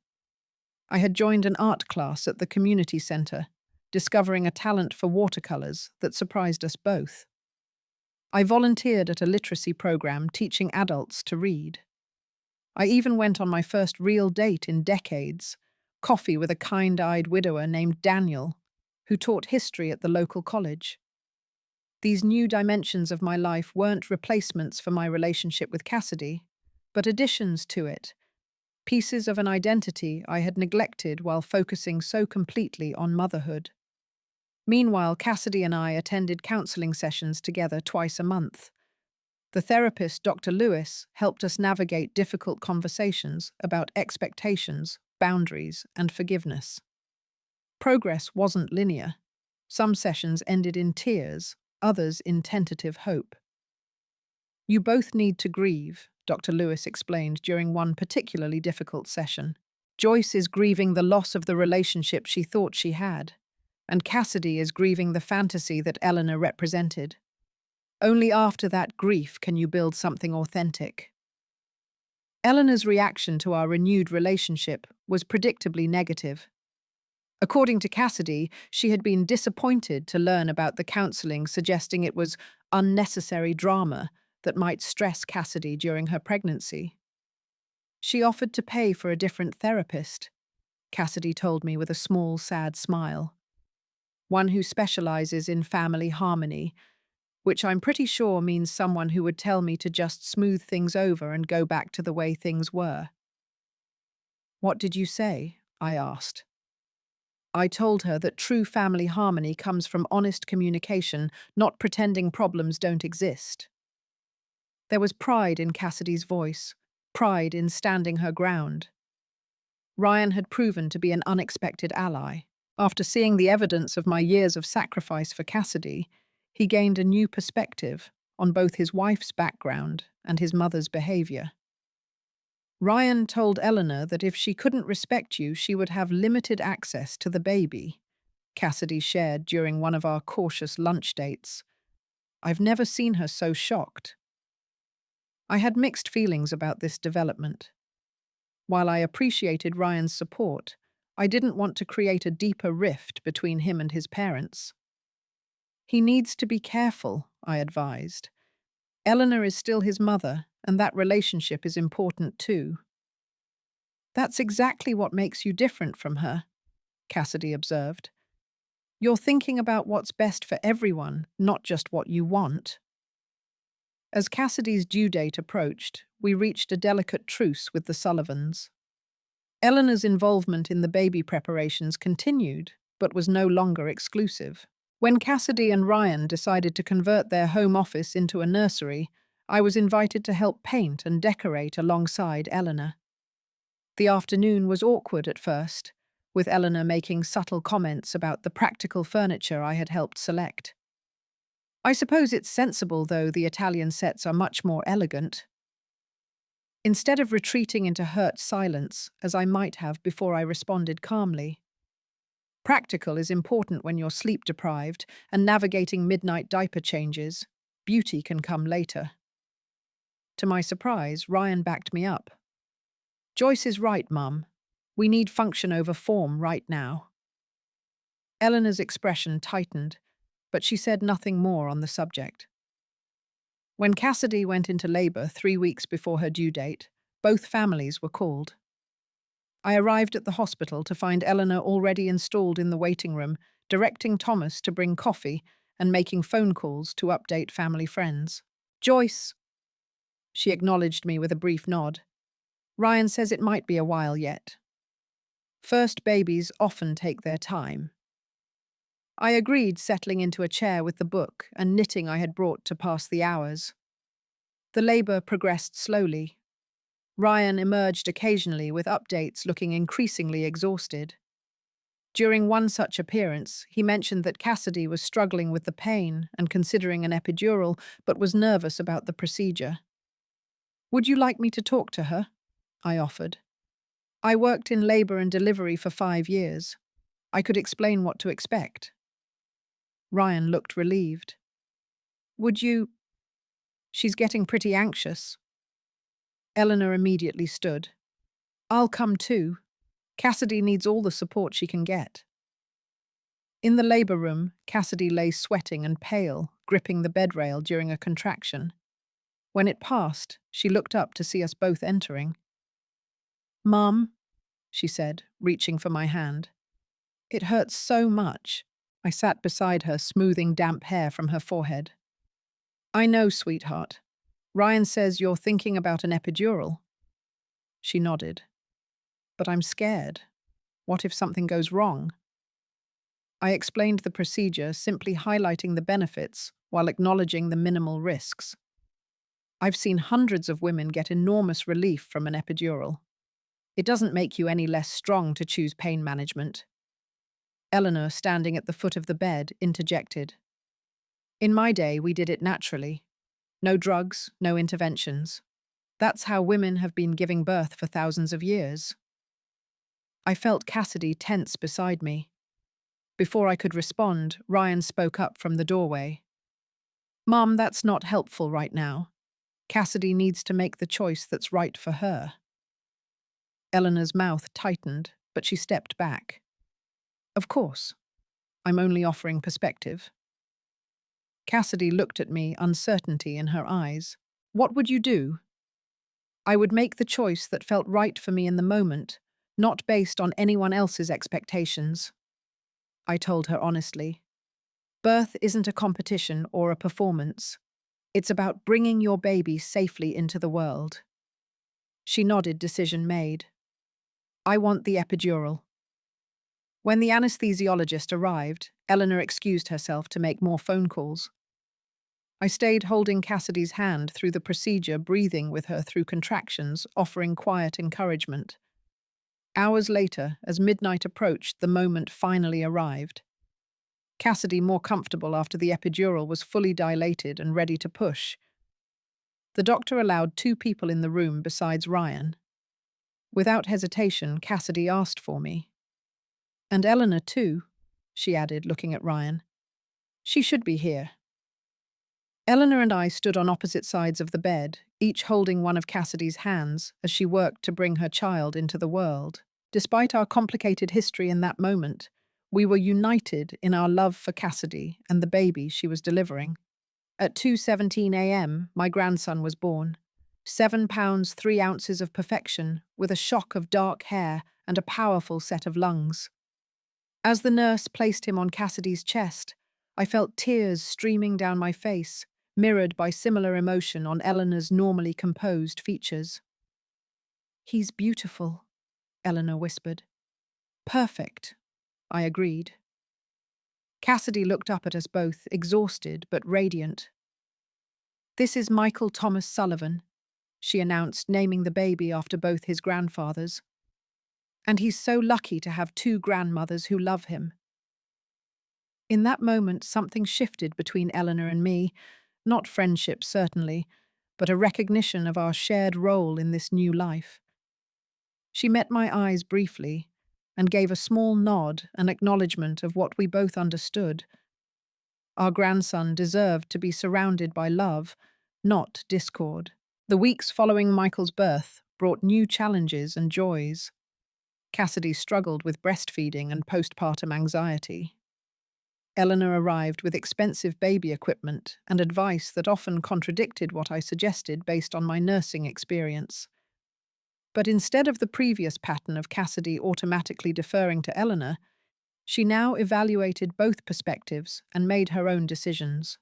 I had joined an art class at the community center, discovering a talent for watercolors that surprised us both. I volunteered at a literacy program teaching adults to read. I even went on my first real date in decades, coffee with a kind-eyed widower named Daniel, who taught history at the local college. These new dimensions of my life weren't replacements for my relationship with Cassidy, but additions to it, pieces of an identity I had neglected while focusing so completely on motherhood. Meanwhile, Cassidy and I attended counseling sessions together twice a month. The therapist, Dr. Lewis, helped us navigate difficult conversations about expectations, boundaries, and forgiveness. Progress wasn't linear. Some sessions ended in tears, others in tentative hope. You both need to grieve, Dr. Lewis explained during one particularly difficult session. Joyce is grieving the loss of the relationship she thought she had, and Cassidy is grieving the fantasy that Eleanor represented. Only after that grief can you build something authentic. Eleanor's reaction to our renewed relationship was predictably negative. According to Cassidy, she had been disappointed to learn about the counseling, suggesting it was unnecessary drama that might stress Cassidy during her pregnancy. She offered to pay for a different therapist, Cassidy told me with a small, sad smile. One who specializes in family harmony, which I'm pretty sure means someone who would tell me to just smooth things over and go back to the way things were. What did you say? I asked. I told her that true family harmony comes from honest communication, not pretending problems don't exist. There was pride in Cassidy's voice, pride in standing her ground. Ryan had proven to be an unexpected ally. After seeing the evidence of my years of sacrifice for Cassidy, he gained a new perspective on both his wife's background and his mother's behavior. Ryan told Eleanor that if she couldn't respect you, she would have limited access to the baby. Cassidy shared during one of our cautious lunch dates. I've never seen her so shocked. I had mixed feelings about this development. While I appreciated Ryan's support, I didn't want to create a deeper rift between him and his parents. He needs to be careful, I advised. Eleanor is still his mother, and that relationship is important too. That's exactly what makes you different from her, Cassidy observed. You're thinking about what's best for everyone, not just what you want. As Cassidy's due date approached, we reached a delicate truce with the Sullivans. Eleanor's involvement in the baby preparations continued, but was no longer exclusive. When Cassidy and Ryan decided to convert their home office into a nursery, I was invited to help paint and decorate alongside Eleanor. The afternoon was awkward at first, with Eleanor making subtle comments about the practical furniture I had helped select. I suppose it's sensible, though the Italian sets are much more elegant. Instead of retreating into hurt silence, as I might have before I responded calmly. Practical is important when you're sleep-deprived and navigating midnight diaper changes. Beauty can come later. To my surprise, Ryan backed me up. Joyce is right, Mum. We need function over form right now. Eleanor's expression tightened, but she said nothing more on the subject. When Cassidy went into labor 3 weeks before her due date, both families were called. I arrived at the hospital to find Eleanor already installed in the waiting room, directing Thomas to bring coffee and making phone calls to update family friends. Joyce. She acknowledged me with a brief nod. Ryan says it might be a while yet. First babies often take their time. I agreed, settling into a chair with the book and knitting I had brought to pass the hours. The labor progressed slowly. Ryan emerged occasionally with updates, looking increasingly exhausted. During one such appearance, he mentioned that Cassidy was struggling with the pain and considering an epidural, but was nervous about the procedure. Would you like me to talk to her? I offered. I worked in labor and delivery for 5 years. I could explain what to expect. Ryan looked relieved. Would you? She's getting pretty anxious. Eleanor immediately stood. I'll come too. Cassidy needs all the support she can get. In the labor room, Cassidy lay sweating and pale, gripping the bedrail during a contraction. When it passed, she looked up to see us both entering. Mum, she said, reaching for my hand. It hurts so much. I sat beside her, smoothing damp hair from her forehead. I know, sweetheart. Ryan says you're thinking about an epidural. She nodded. But I'm scared. What if something goes wrong? I explained the procedure, simply highlighting the benefits while acknowledging the minimal risks. I've seen hundreds of women get enormous relief from an epidural. It doesn't make you any less strong to choose pain management. Eleanor, standing at the foot of the bed, interjected. In my day, we did it naturally. No drugs, no interventions. That's how women have been giving birth for thousands of years. I felt Cassidy tense beside me. Before I could respond, Ryan spoke up from the doorway. Mom, that's not helpful right now. Cassidy needs to make the choice that's right for her. Eleanor's mouth tightened, but she stepped back. Of course. I'm only offering perspective. Cassidy looked at me, uncertainty in her eyes. What would you do? I would make the choice that felt right for me in the moment, not based on anyone else's expectations. I told her honestly. Birth isn't a competition or a performance. It's about bringing your baby safely into the world. She nodded, decision made. I want the epidural. When the anesthesiologist arrived, Eleanor excused herself to make more phone calls. I stayed holding Cassidy's hand through the procedure, breathing with her through contractions, offering quiet encouragement. Hours later, as midnight approached, the moment finally arrived. Cassidy, more comfortable after the epidural, was fully dilated and ready to push. The doctor allowed 2 people in the room besides Ryan. Without hesitation, Cassidy asked for me. And Eleanor too. she added, looking at Ryan. She should be here. Eleanor and I stood on opposite sides of the bed, each holding one of Cassidy's hands as she worked to bring her child into the world. Despite our complicated history in that moment, we were united in our love for Cassidy and the baby she was delivering. At 2:17 a.m., my grandson was born. 7 pounds 3 ounces of perfection, with a shock of dark hair and a powerful set of lungs. As the nurse placed him on Cassidy's chest, I felt tears streaming down my face, mirrored by similar emotion on Eleanor's normally composed features. "He's beautiful," Eleanor whispered. "Perfect," I agreed. Cassidy looked up at us both, exhausted but radiant. "This is Michael Thomas Sullivan," she announced, naming the baby after both his grandfathers. "And he's so lucky to have 2 grandmothers who love him." In that moment, something shifted between Eleanor and me, not friendship, certainly, but a recognition of our shared role in this new life. She met my eyes briefly and gave a small nod, an acknowledgement of what we both understood. Our grandson deserved to be surrounded by love, not discord. The weeks following Michael's birth brought new challenges and joys. Cassidy struggled with breastfeeding and postpartum anxiety. Eleanor arrived with expensive baby equipment and advice that often contradicted what I suggested based on my nursing experience. But instead of the previous pattern of Cassidy automatically deferring to Eleanor, she now evaluated both perspectives and made her own decisions.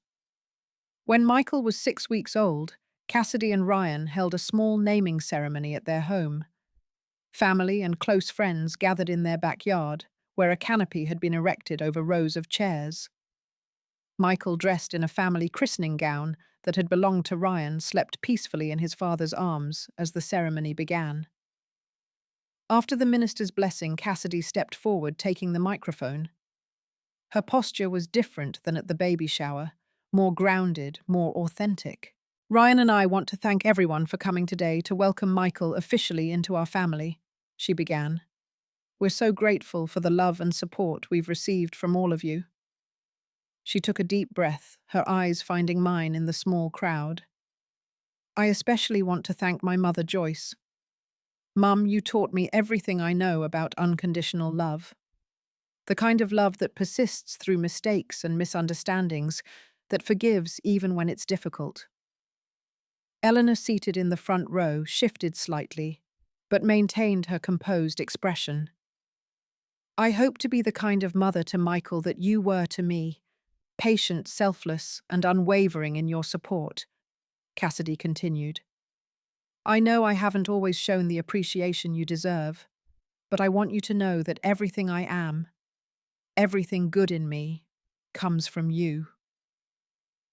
When Michael was 6 weeks old, Cassidy and Ryan held a small naming ceremony at their home. Family and close friends gathered in their backyard, where a canopy had been erected over rows of chairs. Michael, dressed in a family christening gown that had belonged to Ryan, slept peacefully in his father's arms as the ceremony began. After the minister's blessing, Cassidy stepped forward, taking the microphone. Her posture was different than at the baby shower, more grounded, more authentic. "Ryan and I want to thank everyone for coming today to welcome Michael officially into our family," she began. "We're so grateful for the love and support we've received from all of you." She took a deep breath, her eyes finding mine in the small crowd. "I especially want to thank my mother, Joyce. Mum, you taught me everything I know about unconditional love. The kind of love that persists through mistakes and misunderstandings, that forgives even when it's difficult." Eleanor, seated in the front row, shifted slightly, but maintained her composed expression. "I hope to be the kind of mother to Michael that you were to me, patient, selfless, and unwavering in your support," Cassidy continued. "I know I haven't always shown the appreciation you deserve, but I want you to know that everything I am, everything good in me, comes from you."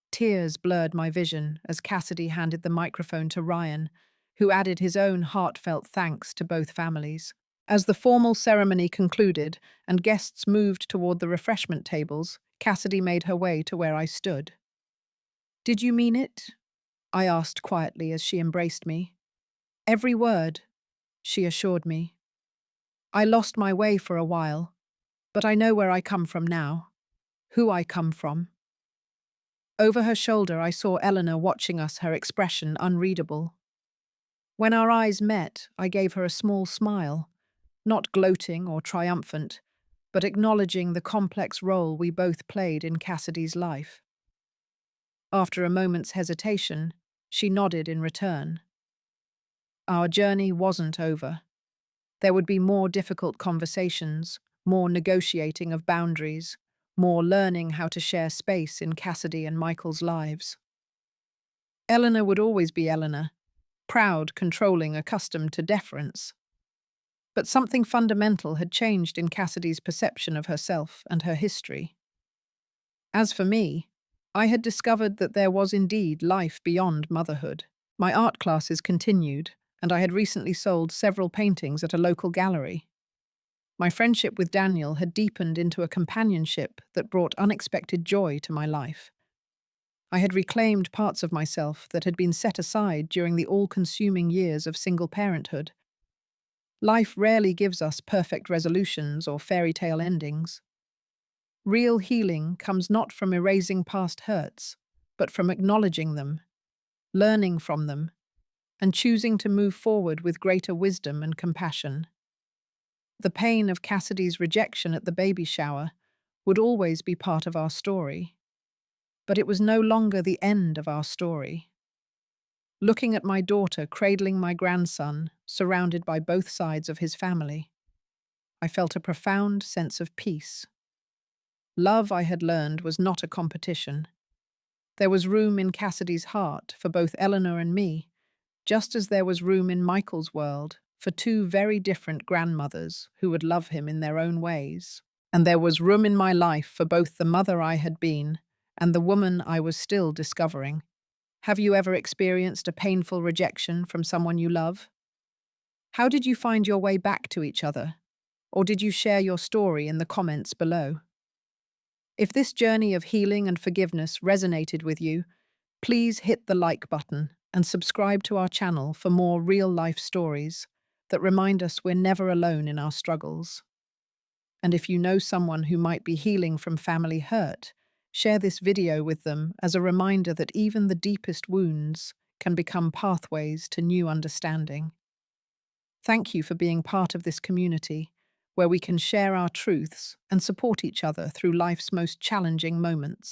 Tears blurred my vision as Cassidy handed the microphone to Ryan, who added his own heartfelt thanks to both families. As the formal ceremony concluded and guests moved toward the refreshment tables, Cassidy made her way to where I stood. "Did you mean it?" I asked quietly as she embraced me. "Every word," she assured me. "I lost my way for a while, but I know where I come from now, who I come from." Over her shoulder, I saw Eleanor watching us, her expression unreadable. When our eyes met, I gave her a small smile, not gloating or triumphant, but acknowledging the complex role we both played in Cassidy's life. After a moment's hesitation, she nodded in return. Our journey wasn't over. There would be more difficult conversations, more negotiating of boundaries, more learning how to share space in Cassidy and Michael's lives. Eleanor would always be Eleanor, proud, controlling, accustomed to deference. But something fundamental had changed in Cassidy's perception of herself and her history. As for me, I had discovered that there was indeed life beyond motherhood. My art classes continued, and I had recently sold several paintings at a local gallery. My friendship with Daniel had deepened into a companionship that brought unexpected joy to my life. I had reclaimed parts of myself that had been set aside during the all-consuming years of single parenthood. Life rarely gives us perfect resolutions or fairy tale endings. Real healing comes not from erasing past hurts, but from acknowledging them, learning from them, and choosing to move forward with greater wisdom and compassion. The pain of Cassidy's rejection at the baby shower would always be part of our story, but it was no longer the end of our story. Looking at my daughter cradling my grandson, surrounded by both sides of his family, I felt a profound sense of peace. Love, I had learned, was not a competition. There was room in Cassidy's heart for both Eleanor and me, just as there was room in Michael's world for two very different grandmothers who would love him in their own ways. And there was room in my life for both the mother I had been and the woman I was still discovering. Have you ever experienced a painful rejection from someone you love? How did you find your way back to each other? Or did you share your story in the comments below? If this journey of healing and forgiveness resonated with you, please hit the like button and subscribe to our channel for more real-life stories that remind us we're never alone in our struggles. And if you know someone who might be healing from family hurt, share this video with them as a reminder that even the deepest wounds can become pathways to new understanding. Thank you for being part of this community, where we can share our truths and support each other through life's most challenging moments.